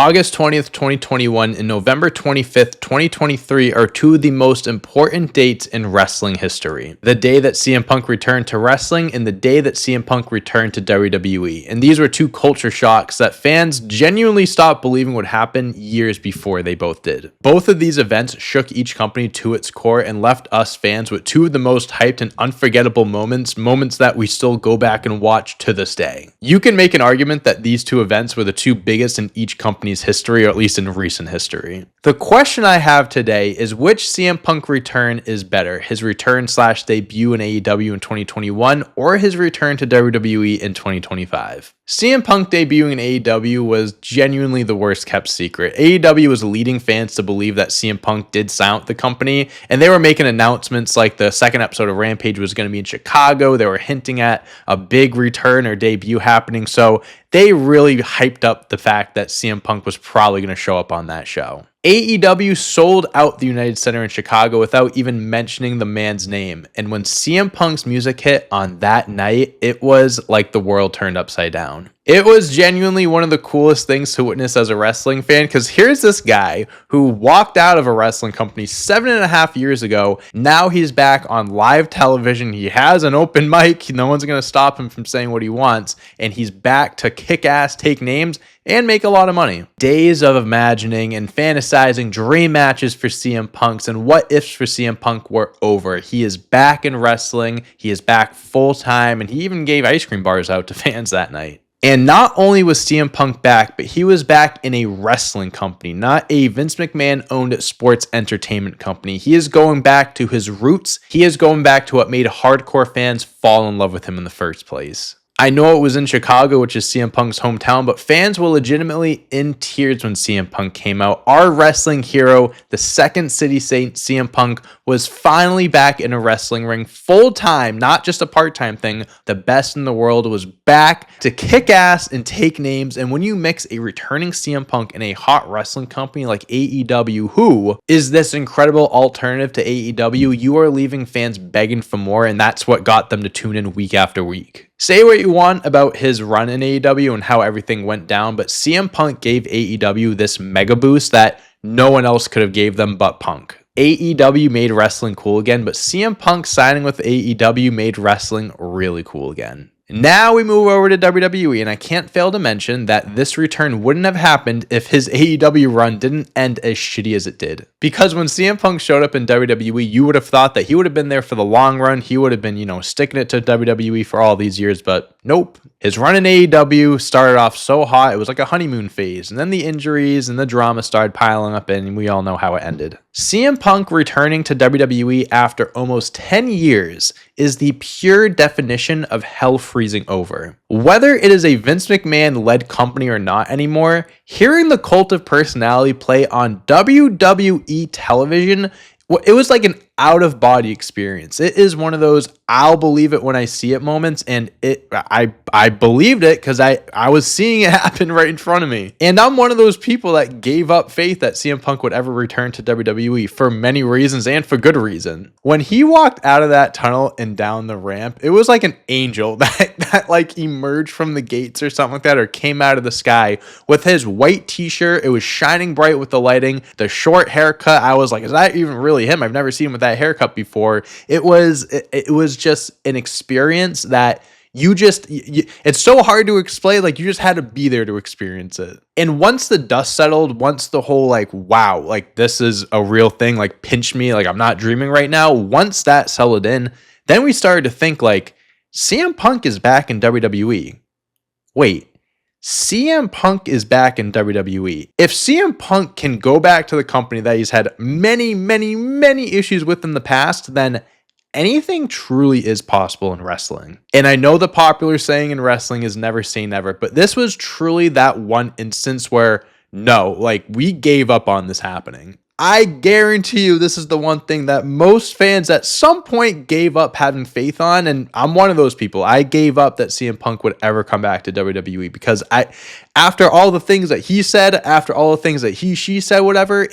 August 20th, 2021 and November 25th, 2023 are two of the most important dates in wrestling history. The day that CM Punk returned to wrestling and the day that CM Punk returned to WWE. And these were two culture shocks that fans genuinely stopped believing would happen years before they both did. Both of these events shook each company to its core and left us fans with two of the most hyped and unforgettable moments that we still go back and watch to this day. You can make an argument that these two events were the two biggest in each company's history, or at least in recent history. The question I have today is which CM Punk return is better, his return/debut in AEW in 2021 or his return to WWE in 2025? CM Punk debuting in AEW was genuinely the worst kept secret. AEW was leading fans to believe that CM Punk did sign with the company, and they were making announcements like the second episode of Rampage was going to be in Chicago. They were hinting at a big return or debut happening, so they really hyped up the fact that CM Punk was probably going to show up on that show. AEW sold out the United Center in Chicago without even mentioning the man's name. And when CM Punk's music hit on that night, it was like the world turned upside down. It was genuinely one of the coolest things to witness as a wrestling fan, because here's this guy who walked out of a wrestling company 7.5 years ago. Now he's back on live television. He has an open mic. No one's going to stop him from saying what he wants. And he's back to kick ass, take names, and make a lot of money. Days of imagining and fantasizing dream matches for CM Punk's and what ifs for CM Punk were over. He is back in wrestling. He is back full time, and he even gave ice cream bars out to fans that night. And not only was CM Punk back, but he was back in a wrestling company, not a Vince McMahon owned sports entertainment company. He is going back to his roots. He is going back to what made hardcore fans fall in love with him in the first place. I know it was in Chicago, which is CM Punk's hometown, but fans were legitimately in tears when CM Punk came out. Our wrestling hero, the Second City Saint, CM Punk, was finally back in a wrestling ring full time, not just a part-time thing. The best in the world was back to kick ass and take names. And when you mix a returning CM Punk in a hot wrestling company like AEW, who is this incredible alternative to AEW, you are leaving fans begging for more, and that's what got them to tune in week after week. Say what you want about his run in AEW and how everything went down, but CM Punk gave AEW this mega boost that no one else could have gave them but Punk. AEW made wrestling cool again, but CM Punk signing with AEW made wrestling really cool again. Now we move over to WWE, and I can't fail to mention that this return wouldn't have happened if his AEW run didn't end as shitty as it did. Because when CM Punk showed up in WWE, you would have thought that he would have been there for the long run. He would have been, sticking it to WWE for all these years, but nope. His run in AEW started off so hot, it was like a honeymoon phase, and then the injuries and the drama started piling up, and we all know how it ended. CM Punk returning to WWE after almost 10 years is the pure definition of hell freezing over. Whether it is a Vince McMahon-led company or not anymore, hearing the cult of personality play on WWE television, it was like an out-of-body experience. It is one of those I'll believe it when I see it moments, and I believed it because I was seeing it happen right in front of me. And I'm one of those people that gave up faith that CM Punk would ever return to WWE for many reasons and for good reason. When he walked out of that tunnel and down the ramp, it was like an angel that like emerged from the gates or something like that, or came out of the sky with his white t-shirt. It was shining bright with the lighting, the short haircut. I was like, is that even really him? I've never seen him with that haircut before. It was just an experience that it's so hard to explain. Like, you just had to be there to experience it. And once the dust settled, once the whole like, wow, like this is a real thing, like pinch me, like I'm not dreaming right now. Once that settled in, then we started to think like, CM Punk is back in WWE. Wait, CM Punk is back in WWE. If CM Punk can go back to the company that he's had many, many, many issues with in the past, then anything truly is possible in wrestling. And I know the popular saying in wrestling is never say never, but this was truly that one instance where no, like we gave up on this happening. I guarantee you this is the one thing that most fans at some point gave up having faith on, and I'm one of those people. I gave up that CM Punk would ever come back to WWE because after all the things that he said, after all the things that she said, whatever,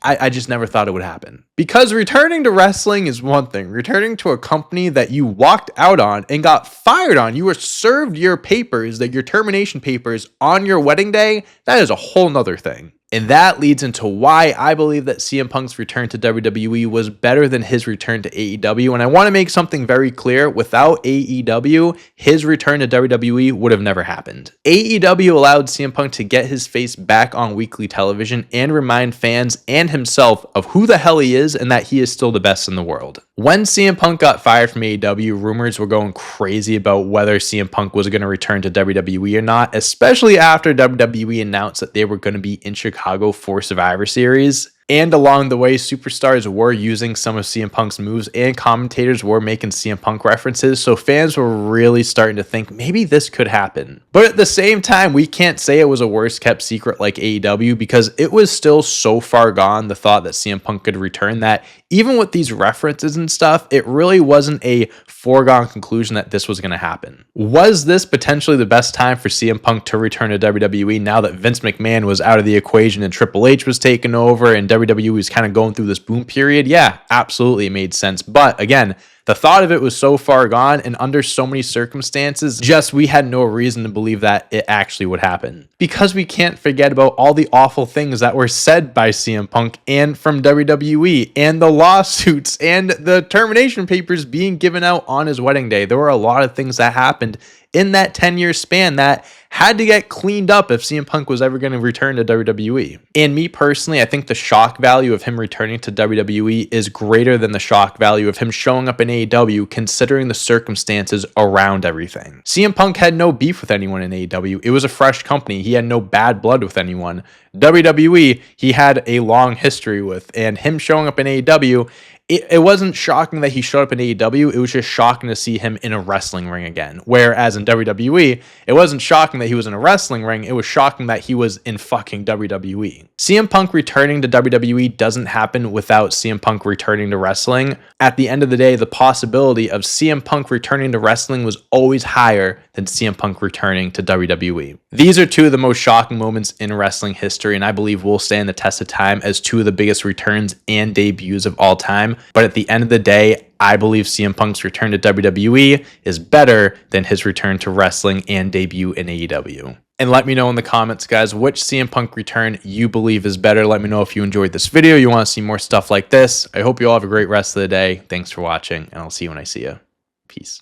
I just never thought it would happen. Because returning to wrestling is one thing. Returning to a company that you walked out on and got fired on, you were served your papers, your termination papers on your wedding day, that is a whole nother thing. And that leads into why I believe that CM Punk's return to WWE was better than his return to AEW. And I want to make something very clear. Without AEW, his return to WWE would have never happened. AEW allowed CM Punk to get his face back on weekly television and remind fans and himself of who the hell he is and that he is still the best in the world. When CM Punk got fired from AEW, rumors were going crazy about whether CM Punk was going to return to WWE or not, especially after WWE announced that they were going to be in Chicago for Survivor Series. And along the way, superstars were using some of CM Punk's moves and commentators were making CM Punk references. So fans were really starting to think maybe this could happen. But at the same time, we can't say it was a worst kept secret like AEW because it was still so far gone, the thought that CM Punk could return, that even with these references and stuff, it really wasn't a foregone conclusion that this was going to happen. Was this potentially the best time for CM Punk to return to WWE now that Vince McMahon was out of the equation and Triple H was taking over and WWE was kind of going through this boom period? Yeah, absolutely, it made sense. But again, the thought of it was so far gone and under so many circumstances, we had no reason to believe that it actually would happen. Because we can't forget about all the awful things that were said by CM Punk and from WWE and the lawsuits and the termination papers being given out on his wedding day. There were a lot of things that happened in that 10-year span that had to get cleaned up if CM Punk was ever going to return to WWE. And me personally, I think the shock value of him returning to WWE is greater than the shock value of him showing up in AEW, considering the circumstances around everything. CM Punk had no beef with anyone in AEW. It was a fresh company. He had no bad blood with anyone. WWE, he had a long history with, and him showing up in AEW, it wasn't shocking that he showed up in AEW. It was just shocking to see him in a wrestling ring again. Whereas in WWE, it wasn't shocking that he was in a wrestling ring. It was shocking that he was in fucking WWE. CM Punk returning to WWE doesn't happen without CM Punk returning to wrestling. At the end of the day, the possibility of CM Punk returning to wrestling was always higher than CM Punk returning to WWE. These are two of the most shocking moments in wrestling history, and I believe will stand the test of time as two of the biggest returns and debuts of all time. But at the end of the day, I believe CM Punk's return to WWE is better than his return to wrestling and debut in AEW. And let me know in the comments, guys, which CM Punk return you believe is better. Let me know if you enjoyed this video, you want to see more stuff like this. I hope you all have a great rest of the day. Thanks for watching, and I'll see you when I see you. Peace.